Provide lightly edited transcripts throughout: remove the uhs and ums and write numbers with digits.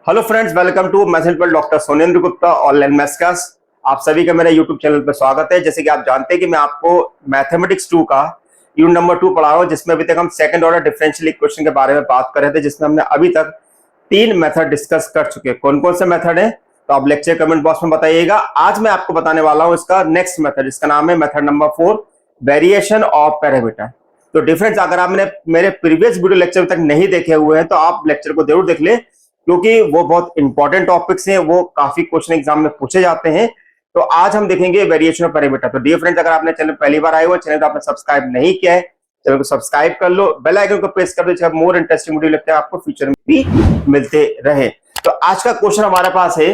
Hello friends, welcome to mathematics पर doctor Sonendra Gupta online maths class. आप सभी का मेरे यूट्यूब चैनल पर स्वागत है। जैसे कि आप जानते हैं कि मैं आपको मैथमेटिक्स 2 का यूनिट नंबर 2 पढ़ा रहा हूं, जिसमें अभी तक हम सेकंड ऑर्डर डिफरेंशियल इक्वेशन के बारे में बात कर रहे थे, जिसमें हमने अभी तक 3 मेथड डिस्कस कर चुके हैं। कौन कौन से मेथड है तो आप लेक्चर कमेंट बॉक्स में बताइएगा। आज मैं आपको बताने वाला हूं इसका नेक्स्ट मेथड, इसका नाम है method number 4, variation of parameter. तो डिफरेंस अगर आपने मेरे प्रीवियस वीडियो लेक्चर तक नहीं देखे हुए हैं तो आप लेक्चर को जरूर देख ले, क्योंकि वो बहुत इंपॉर्टेंट टॉपिक्स हैं, वो काफी क्वेश्चन एग्जाम में पूछे जाते हैं। तो आज हम देखेंगे वेरिएशन ऑफ पैरामीटर। तो डियर फ्रेंड्स, अगर आपने चैनल पहली बार आए हो, चैनल को आपने सब्सक्राइब नहीं किया है, चैनल को सब्सक्राइब कर लो, बेल आइकन को प्रेस कर दो, मोर इंटरेस्टिंग वीडियो लगता है आपको फ्यूचर में भी मिलते रहे। तो आज का क्वेश्चन हमारे पास है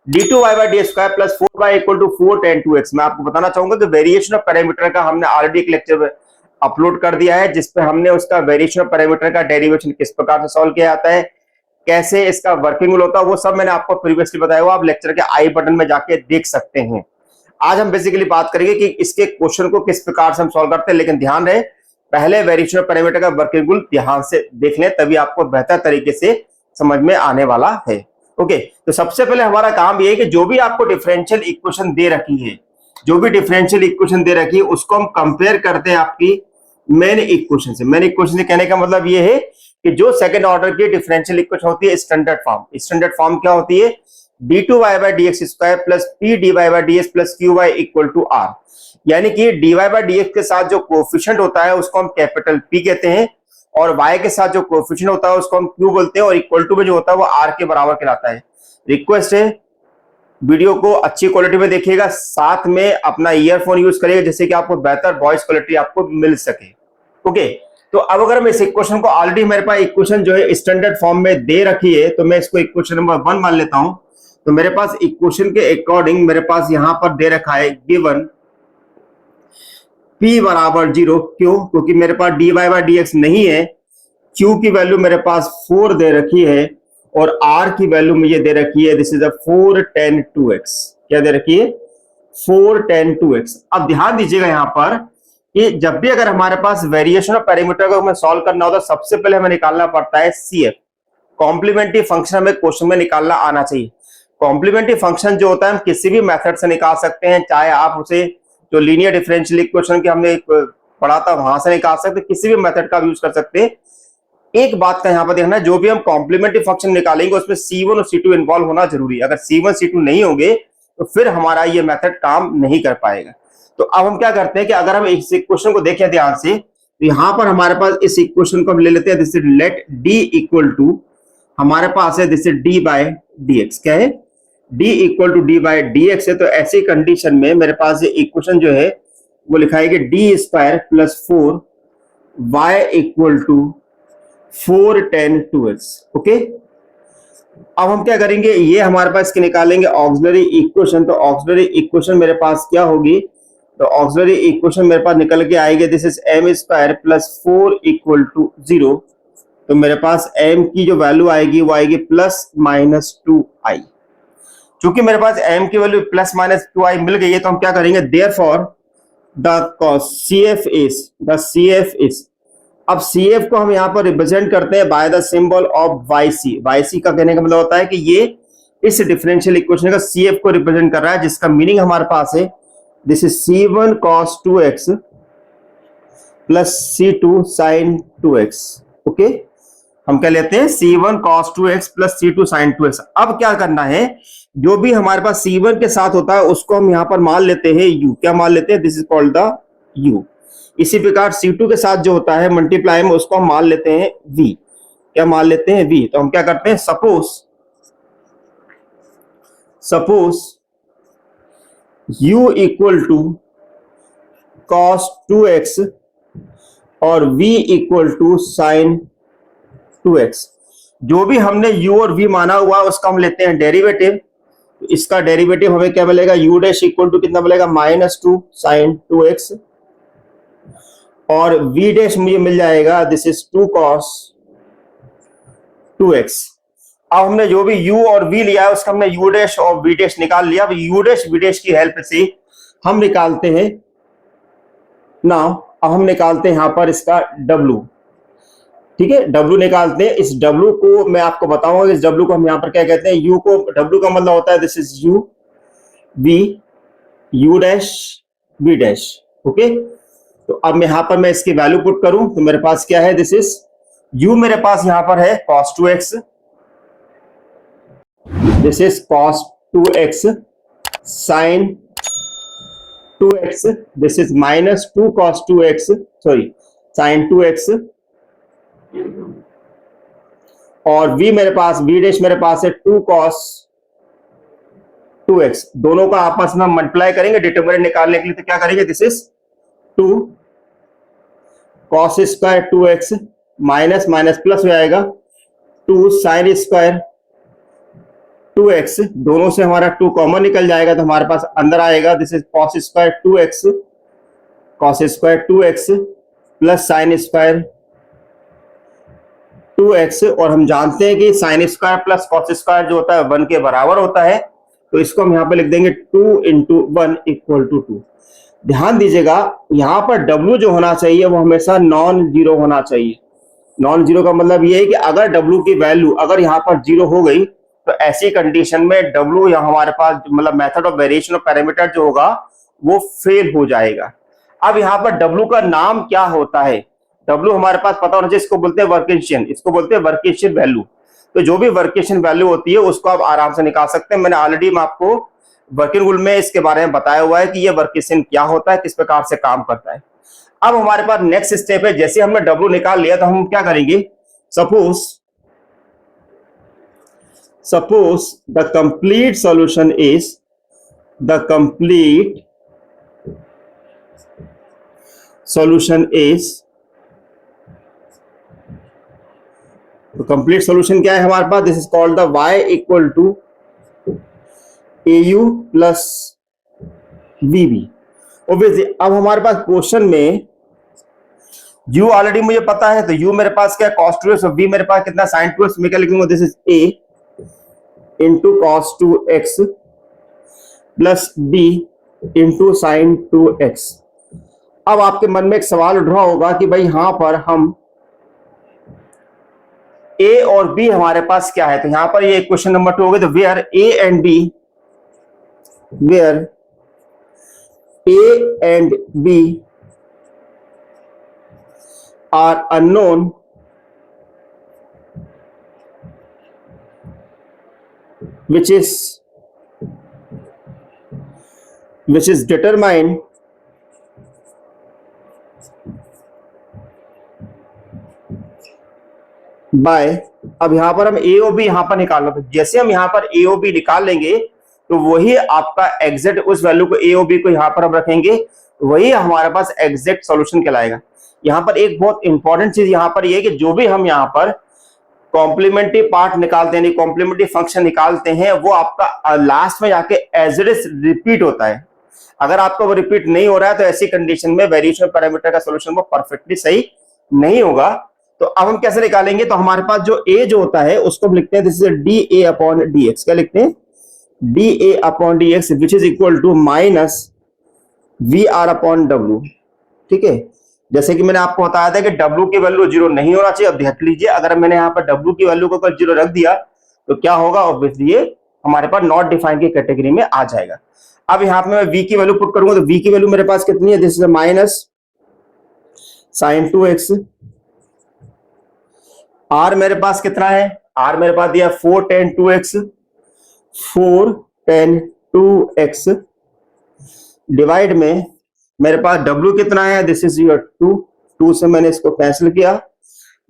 d2y/d² + 4y = 4 tan 2x। मैं आपको बताना चाहूंगा कि वेरिएशन ऑफ पैरामीटर का हमने ऑलरेडी एक लेक्चर अपलोड कर दिया है, जिसपे हमने उसका वेरिएशन ऑफ पैरामीटर का डेरिवेशन किस प्रकार से सॉल्व किया जाता है, कैसे इसका वर्किंग रूल होता है, वो सब मैंने आपको प्रीवियसली बताया हुआ, आप लेक्चर के आई बटन में जाके देख सकते हैं। आज हम बेसिकली बात करेंगे कि इसके क्वेश्चन को किस प्रकार से हम सॉल्व करते हैं, लेकिन ध्यान रहे पहले वेरिएशन ऑफ पैरामीटर का वर्किंग रूल ध्यान से देख लें, तभी आपको बेहतर तरीके से समझ में आने वाला है। ओके, तो सबसे पहले हमारा काम ये है कि जो भी आपको डिफरेंशियल इक्वेशन दे रखी है, जो भी डिफरेंशियल इक्वेशन दे रखी है, उसको हम कंपेयर करते हैं आपकी मेन इक्वेशन से। मेन इक्वेशन से कहने का मतलब ये है कि जो सेकंड ऑर्डर की डिफरेंशियल इक्वेशन होती है स्टैंडर्ड फॉर्म, स्टैंडर्ड फॉर्म क्या होती है, d2y/dx² + p(dy/dx + qy = r। यानी कि dy/dx के साथ जो कोएफिशिएंट होता है उसको हम कैपिटल P कहते हैं, और y के साथ जो कोएफिशिएंट होता है उसको हम q बोलते हैं, और इक्वल टू में जो होता है वो r के बराबर कहलाता है। रिक्वेस्ट है वीडियो को अच्छी क्वालिटी में देखिएगा, साथ में अपना ईयरफोन यूज करिएगा, जिससे कि आपको बेहतर वॉइस क्वालिटी आपको मिल सके। ओके, तो अब अगर मैं इस इक्वेशन को ऑलरेडी मेरे पास इक्वेशन जो है स्टैंडर्ड फॉर्म में दे रखी है, तो मैं इसको इक्वेशन नंबर 1 मान लेता हूं। तो मेरे पास इक्वेशन के अकॉर्डिंग मेरे पास यहां पर दे रखा है गिवन p = 0। क्यों? क्योंकि मेरे पास dy/dx नहीं है, q की वैल्यू मेरे पास 4 दे रखी है, और r की वैल्यू मुझे दे रखी है, this is a 4 tan 2x। क्या दे रखी है? 4 tan 2x। अब ध्यान दीजिएगा यहां पर कि जब भी अगर हमारे पास वेरिएशन ऑफ पैरामीटर को हमें सॉल्व करना होता है, सबसे पहले हमें निकालना पड़ता है CF, कॉम्प्लीमेंट्री फंक्शन। हमें क्वेश्चन में निकालना आना चाहिए। कॉम्प्लीमेंट्री फंक्शन जो होता है हम किसी भी मेथड से निकाल सकते हैं, चाहे आप उसे जो लीनियर डिफरेंशियल इक्वेशन की हमने पढ़ा था वहां से निकाल सकते हैं, किसी भी मेथड का यूज कर सकते हैं। एक बात का यहाँ पर देखना है, जो भी हम कॉम्प्लीमेंट्री फंक्शन निकालेंगे उसमें C1 और C2 इन्वॉल्व होना जरूरी है। अगर C1 C2 नहीं होंगे तो फिर हमारा ये मेथड काम नहीं कर पाएगा। तो अब हम क्या करते हैं कि अगर हम इस इक्वेशन को देखें ध्यान से, तो यहां पर हमारे पास इस इक्वेशन को हम ले लेते हैं, दिस इज लेट d = हमारे पास है दिस इज d/dx। क्या है? d = d/dx है। तो ऐसी कंडीशन में मेरे पास ये इक्वेशन जो है वो लिखा है कि d² + 4 y = 4 tan 2x। Okay, अब हम क्या करेंगे, ये हमारे पास इसके निकालेंगे ऑक्सिलरी इक्वेशन। तो ऑक्सिलरी इक्वेशन मेरे पास क्या होगी, तो ऑक्सिलरी इक्वेशन मेरे पास निकल के आएगी, दिस इज m² + 4 = 0। तो मेरे पास m की जो वैल्यू आएगी वो आएगी ±2i। चूंकि मेरे पास m की वैल्यू ±2i मिल गई है, तो हम क्या करेंगे, देयरफॉर द CF इज, अब CF को हम यहां पर रिप्रेजेंट करते हैं by the symbol of YC। YC का कहने का मतलब होता है कि ये इस डिफरेंशियल इक्वेशन का CF को रिप्रेजेंट कर रहा है, जिसका मीनिंग हमारे पास है this is C1 cos 2x + C2 sin 2x। Okay, हम क्या लेते हैं, C1 cos 2x + C2 sin 2x। अब क्या करना है, जो भी हमारे पास C1 के साथ होता है उसको हम यहां पर मान लेते हैं U। क्या मान लेते हैं? This is called the U। इसी प्रकार C2 के साथ जो होता है मल्टीप्लाई में, उसको हम मान लेते हैं V। क्या मान लेते हैं? V। तो हम क्या करते हैं, सपोज U = cos 2x और V = sin 2x। जो भी हमने U और V माना हुआ उसका हम लेते हैं डेरिवेटिव। इसका डेरिवेटिव हमें क्या मिलेगा, U' = कितना मिलेगा, -2 sin 2x, और V' मुझे मिल जाएगा दिस इज 2 cos 2x। अब हमने जो भी U और V लिया है उसका हमने U' और V' निकाल लिया। अब U' V' की हेल्प से हम निकालते हैं ना, अब हम निकालते हैं यहां पर इसका W। ठीक है, W निकालते हैं। इस W को मैं आपको बताऊंगा, इस W को हम यहाँ पर क्या कहते हैं, U को, W का मतलब होता है this is U, V, U dash, V dash. Okay, तो अब यहाँ पर मैं इसकी वैल्यू पुट करूं तो मेरे पास क्या है, दिस इज U मेरे पास यहाँ पर है cos 2x, this is cos 2x sin 2x, this is minus 2 cos 2x, sorry sin 2x, और v मेरे पास, v डैश मेरे पास है 2 cos 2x। दोनों का आपस में मल्टीप्लाई करेंगे डिटरमिनेंट निकालने के लिए, तो क्या करेंगे, this is 2 cos square 2x minus minus plus हो जाएगा 2 sin स्क्वायर 2x, दोनों से हमारा 2 कॉमन निकल जाएगा तो हमारे पास अंदर आएगा this is cos square 2x, cos square 2x plus sin square 2x, और हम जानते हैं कि sin square plus cos square जो होता है 1 के बराबर होता है, तो इसको हम यहाँ पे लिख देंगे 2 इंटू 1 इक्वल टू 2। ध्यान दीजिएगा, यहाँ पर W जो होना चाहिए वो हमेशा नॉन जीरो होना चाहिए। नॉन जीरो का मतलब ये है कि अगर W की वैल्यू अगर यहाँ पर जीरो हो गई तो ऐसी कंडीशन में W यहाँ हमारे पास मतलब method of variation of parameter जो होगा वो फेल हो जाएगा। अब यहाँ पर W का नाम क्या होता है, W हमारे पास पता होना चाहिए, इसको बोलते हैं वर्केशन, इसको बोलते हैं वर्केशन वैल्यू। तो जो भी वर्केशन वैल्यू होती है उसको आप आराम से निकाल सकते हैं। मैंने ऑलरेडी मैं आपको वर्किंग रूल में इसके बारे में बताया हुआ है कि ये वर्केशन क्या होता है, किस प्रकार से काम करता है। अब हमारे पास नेक्स्ट स्टेप है, जैसे हमने W निकाल लिया तो हम क्या करेंगे, suppose the complete solution is, the complete solution is, तो कंप्लीट सॉल्यूशन क्या है हमारे पास, this is called the y equal to AU plus VB। Obviously अब हमारे पास क्वेश्चन में U ऑलरेडी मुझे पता है, तो U मेरे पास क्या है cos 2x, और V मेरे पास कितना sin 2x, मैं क्या लिखूंगा, this is A into cos 2x plus B into sin 2x। अब आपके मन में एक सवाल उठ रहा होगा कि भाई यहां पर हम A और B हमारे पास क्या है, तो यहां पर ये क्वेश्चन नंबर 2 हो गया, तो where A and B, where A and B are unknown, which is determined by, अब यहां पर हम A और B यहां पर निकाल लो, तो जैसे हम यहां पर A और B निकाल लेंगे तो वही आपका एग्जैक्ट उस वैल्यू को A और B को यहां पर हम रखेंगे, वही हमारे पास एग्जैक्ट सॉल्यूशन कहलाएगा। यहां पर एक बहुत इंपॉर्टेंट चीज यहां पर ये कि जो भी हम यहां पर कॉम्प्लीमेंट्री पार्ट निकालते हैं, कॉम्प्लीमेंट्री फंक्शन निकालते हैं, वो आपका लास्ट में जाके एज इट इज रिपीट होता है। अगर आपका वो रिपीट नहीं हो रहा है तो ऐसी कंडीशन में वेरिएशन पैरामीटर का सॉल्यूशन वो परफेक्टली सही नहीं होगा। तो अब हम कैसे निकालेंगे, तो हमारे पास जो A जो होता है उसको हम लिखते हैं this is DA upon DX, क्या लिखते हैं, DA upon DX which is equal to minus VR upon W। ठीक है, जैसे कि मैंने आपको बताया था कि W की वैल्यू जीरो नहीं होना चाहिए। अब देख लीजिए, अगर मैंने यहाँ पर W की वैल्यू को जीरो रख दिया तो क्या होगा, ऑब्वियसली ये हमारे पास नॉट डिफाइंड की कैटेगरी में आ जाएगा। अब यहाँ पे मैं V की वैल्यू पुट करूंगा तो V की वैल्यू मेरे पास कितनी है, this is minus sin 2x, R मेरे पास कितना है, R मेरे पास दिया 4 tan 2x, 4 tan 2x divide में मेरे पास W कितना है, दिस इज योर 2 से मैंने इसको कैंसिल किया,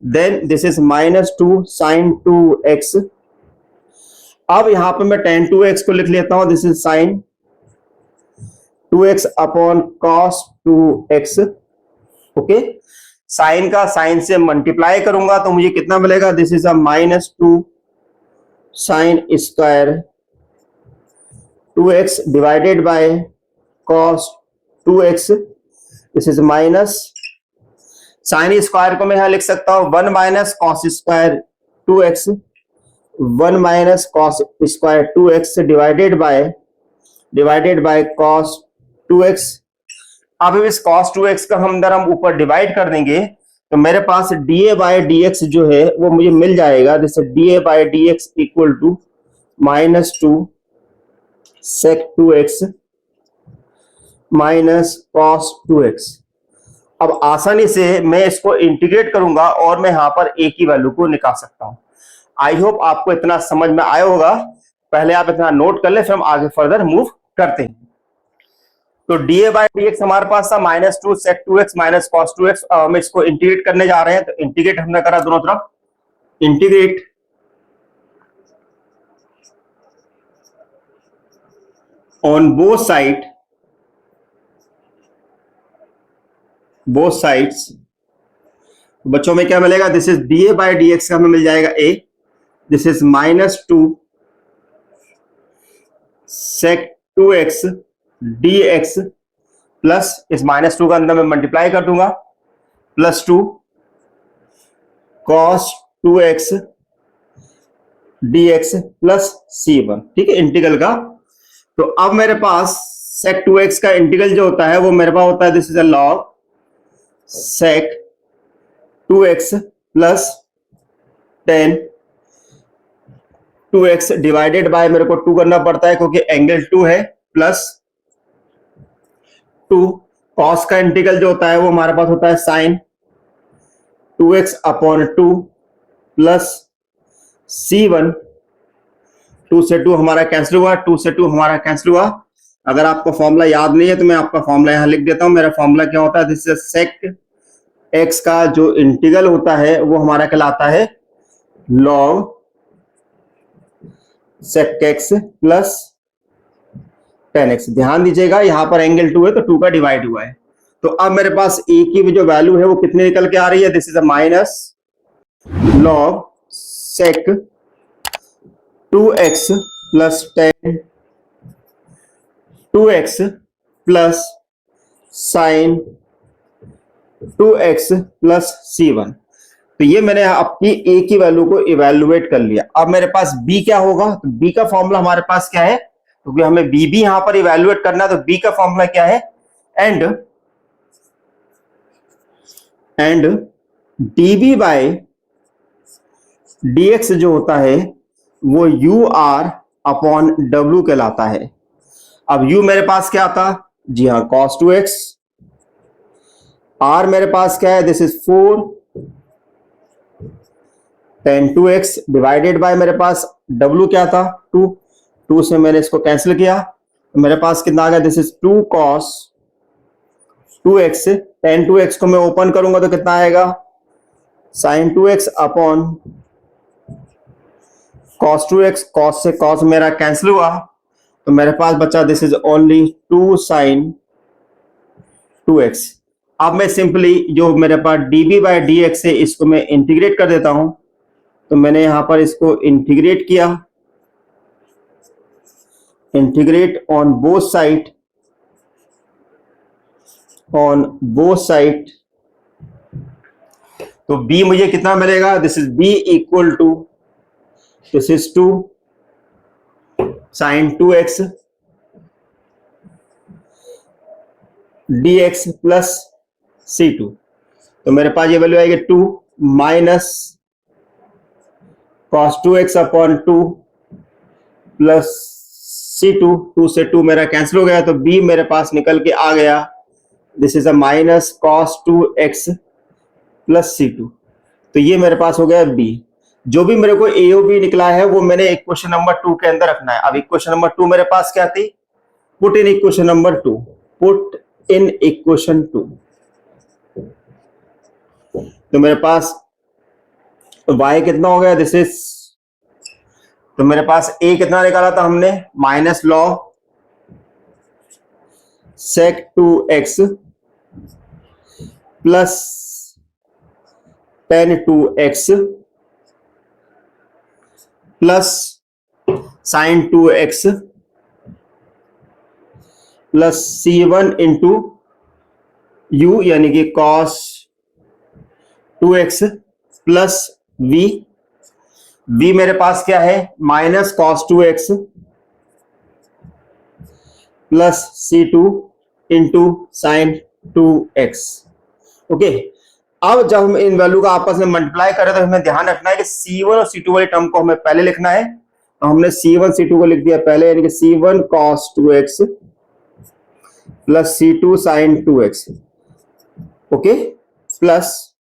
then this is minus 2 sin 2x। अब यहां पे मैं tan 2x को लिख लेता हूं, this is sin 2x upon cos 2x। Okay, sine का साइन से मल्टीप्लाई करूंगा तो मुझे कितना मिलेगा, this is a minus 2 sine square 2x divided by cos 2x, this is minus sine square को मैं यहां लिख सकता हूं 1 minus cos square 2x, 1 minus cos square 2x divided by cos 2x। अब इस cos 2x का हम ऊपर डिवाइड कर देंगे तो मेरे पास D A by D X जो है वो मुझे मिल जाएगा, जैसे D A by D X equal to -2 sec 2x minus cos 2x। अब आसानी से मैं इसको इंटीग्रेट करूंगा और मैं यहां पर a की वैल्यू को निकाल सकता हूं। आई होप आपको इतना समझ में आया होगा। पहले आप इतना नोट कर ले, फिर हम आगे फर्दर मूव करते हैं। तो D A by D x हमारे पास था -2 sec 2x minus cos 2x। हम इसको इंटीग्रेट करने जा रहे हैं, तो इंटीग्रेट हमने करा दोनों तरफ। Integrate on both sides. बच्चों में क्या मिलेगा, this is D A by D x का हमें मिल जाएगा a, this is -2 sec 2x dx plus इस -2 का अंदर मैं मल्टीप्लाई कर दूंगा +2 cos 2x dx plus c1। ठीक है, इंटीग्रल का। तो अब मेरे पास sec 2x का इंटीग्रल जो होता है वो मेरे पास होता है, this is a log sec 2x plus 10 2x divided bye, मेरे को 2 करना पड़ता है क्योंकि एंगल 2 है, प्लस 2 cos का इंटीग्रल जो होता है वो हमारे पास होता है sin 2x upon 2 plus c1। 2 से 2 हमारा कैंसिल हुआ, 2 से 2 हमारा कैंसिल हुआ। अगर आपको फॉर्मूला याद नहीं है तो मैं आपका फॉर्मूला यहां लिख देता हूं। मेरा फॉर्मूला क्या होता है, दिस इज sec x का जो इंटीग्रल होता है वो हमारा कहलाता है log sec x plus 10x। ध्यान दीजिएगा यहां पर एंगल 2 है तो 2 का डिवाइड हुआ है। तो अब मेरे पास a की जो वैल्यू है वो कितनी निकल के आ रही है, this is a minus log sec 2x plus 10 2x plus sin 2x plus c1। तो ये मैंने अपनी a की वैल्यू को इवेल्युएट कर लिया। अब मेरे पास b क्या होगा, तो b का फॉर्मूला हमारे पास क्या है, क्योंकि हमें b भी यहां पर इवेल्युएट करना है, तो b का फॉर्मूला क्या है, एंड db बाय dx जो होता है वो ur अपॉन w कहलाता है। अब u मेरे पास क्या आता, जी हाँ cos 2x, r मेरे पास क्या है, this is 4 tan 2x divided bye मेरे पास w क्या था 2, 2 से मैंने इसको कैंसिल किया, तो मेरे पास कितना आ गया, this is 2 cos 2x। tan 2x को मैं ओपन करूंगा तो कितना आएगा, sin 2x upon cos 2x। cos से cos मेरा कैंसिल हुआ तो मेरे पास बचा this is only 2 sin 2x। अब मैं सिंपली जो मेरे पास db बाय dx है इसको मैं इंटीग्रेट कर देता हूं। तो मैंने यहां पर इसको इंटीग्रेट किया, इंटीग्रेट ऑन बोथ साइड। तो b मुझे कितना मिलेगा, this is b equal to, this is 2 sin 2x dx plus c2। तो मेरे पास ये वैल्यू आएगी 2 minus cos 2x upon 2 plus c2। 2 से 2 मेरा कैंसिल हो गया, तो b मेरे पास निकल के आ गया, this is a minus cos 2x plus c2। तो ये मेरे पास हो गया b। जो भी मेरे को a और b निकला है वो मैंने इक्वेशन नंबर 2 के अंदर रखना है। अब इक्वेशन नंबर 2 मेरे पास क्या थी, put in equation number 2, put in equation 2। तो मेरे पास y कितना हो गया, दिस इज, तो मेरे पास a कितना निकाला था हमने, minus log sec 2x plus tan 2x plus sin 2x plus c1 into u यानी कि cos 2x प्लस v मेरे पास क्या है, minus cos 2x plus c2 into sin 2x। Okay, अब जब हम इन वैल्यू का आपस में मल्टीप्लाई करें तो हमें ध्यान रखना है कि C1 और C2 वाली टर्म को हमें पहले लिखना है। तो हमने C1 C2 को लिख दिया पहले, यानी कि C1 cos 2x plus C2 sin 2x। Okay, plus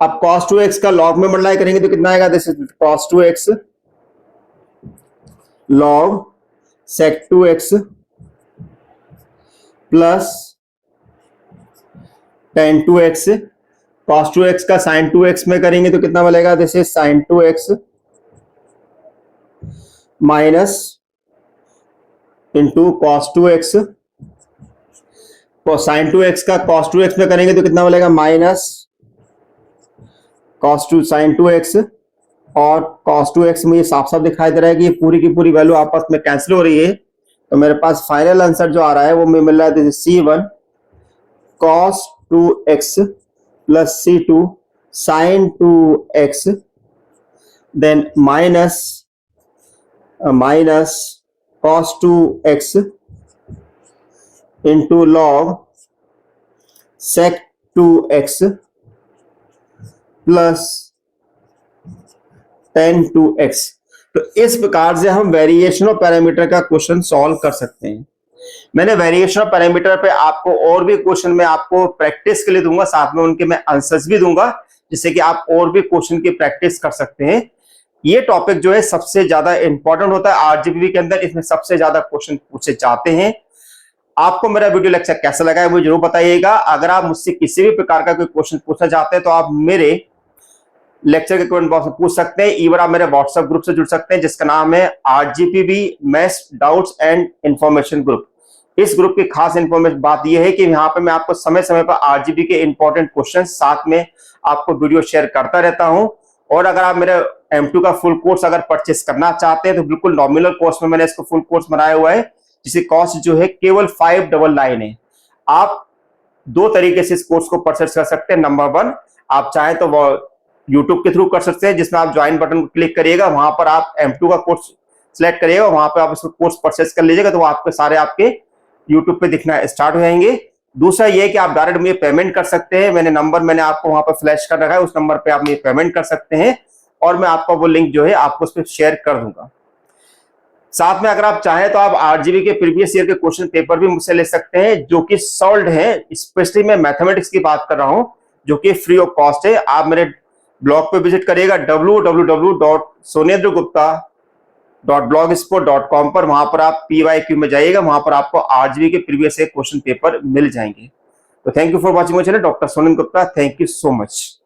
अब cos 2x का log में मल्टीप्लाई करेंगे तो कितना आएगा? This is cos 2x log sec 2x plus tan 2x। cos 2x का sin 2x में करेंगे तो कितना मिलेगा? This is sin 2x minus into cos 2x। तो sin 2x का cos 2x में करेंगे तो कितना मिलेगा? माइनस cos 2 sin 2x, और cos 2x मुझे साफ साफ दिखाई दे रहा है कि ये पूरी की पूरी वैल्यू आपस में कैंसिल हो रही है। तो मेरे पास फाइनल आंसर जो आ रहा है वो मुझे मिल रहा है this is C1 cos 2x plus C2 sin 2x, then minus cos 2x into log sec 2x plus tan 2x। तो इस प्रकार से हम वेरिएशन ऑफ पैरामीटर का क्वेश्चन सॉल्व कर सकते हैं। मैंने वेरिएशन ऑफ पैरामीटर पे आपको और भी क्वेश्चन में आपको प्रैक्टिस के लिए दूंगा, साथ में उनके मैं आंसर्स भी दूंगा, जिससे कि आप और भी क्वेश्चन की प्रैक्टिस कर सकते हैं। ये टॉपिक जो है सबसे ज्यादा इंपॉर्टेंट होता है आरजीबीवी के अंदर, इसमें सबसे ज्यादा क्वेश्चन पूछे जाते हैं। आपको मेरा वीडियो लेक्चर कैसा लगा है मुझे जरूर बताइएगा। अगर आप मुझसे किसी भी प्रकार का कोई क्वेश्चन पूछना चाहते हैं तो आप मेरे लेक्चर के कमेंट बॉक्स में पूछ सकते हैं। इवन आप मेरे व्हाट्सएप ग्रुप से जुड़ सकते हैं जिसका नाम है RGPV maths doubts and information group. इस ग्रुप की खास इंफॉर्मेशन बात यह है कि यहाँ पे मैं आपको समय समय पर आरजीबी के इंपॉर्टेंट क्वेश्चन साथ में आपको वीडियो शेयर करता रहता हूं। और अगर आप मेरे M2 का फुल कोर्स अगर परचेस करना चाहते हैं तो बिल्कुल नॉमिनल कॉस्ट में मैंने इसको फुल कोर्स बनाया हुआ है, जिसकी कॉस्ट जो है केवल 599 है। आप दो तरीके से इस कोर्स को परचेस कर सकते हैं। नंबर 1, आप चाहें तो वो यूट्यूब के थ्रू कर सकते हैं, जिसमें आप ज्वाइन बटन को क्लिक करिएगा, वहां पर आप M2 का कोर्स सिलेक्ट करिएगा, वहां पर आप इसको कोर्स परचेस कर लीजिएगा तो वो आपके सारे आपके यूट्यूब पे दिखना स्टार्ट हो जाएंगे। दूसरा ये कि आप डायरेक्ट मुझे पेमेंट कर सकते हैं। मैंने आपको वहां पर फ्लैश कर रखा है, उस नंबर पे आप मुझे पेमेंट कर सकते हैं और मैं आपको वो लिंक जो है आपको उस पर शेयर कर दूंगा। साथ में अगर आप चाहें तो आप आरजीबी के प्रीवियस ईयर के क्वेश्चन पेपर भी मुझसे ले सकते हैं जो कि सॉल्व्ड है। स्पेशली मैं मैथमेटिक्स की बात कर रहा हूं जो कि फ्री ऑफ कॉस्ट है। आप मेरे ब्लॉग पे विजिट करिएगा www.sonyadragupta.blogspot.com पर, वहां पर आप PYQ में जाइएगा, वहां पर आपको आरजीबी के प्रीवियस ईयर क्वेश्चन पेपर मिल जाएंगे। तो thank you for watching my channel, doctor Sonam Gupta. Thank you so much.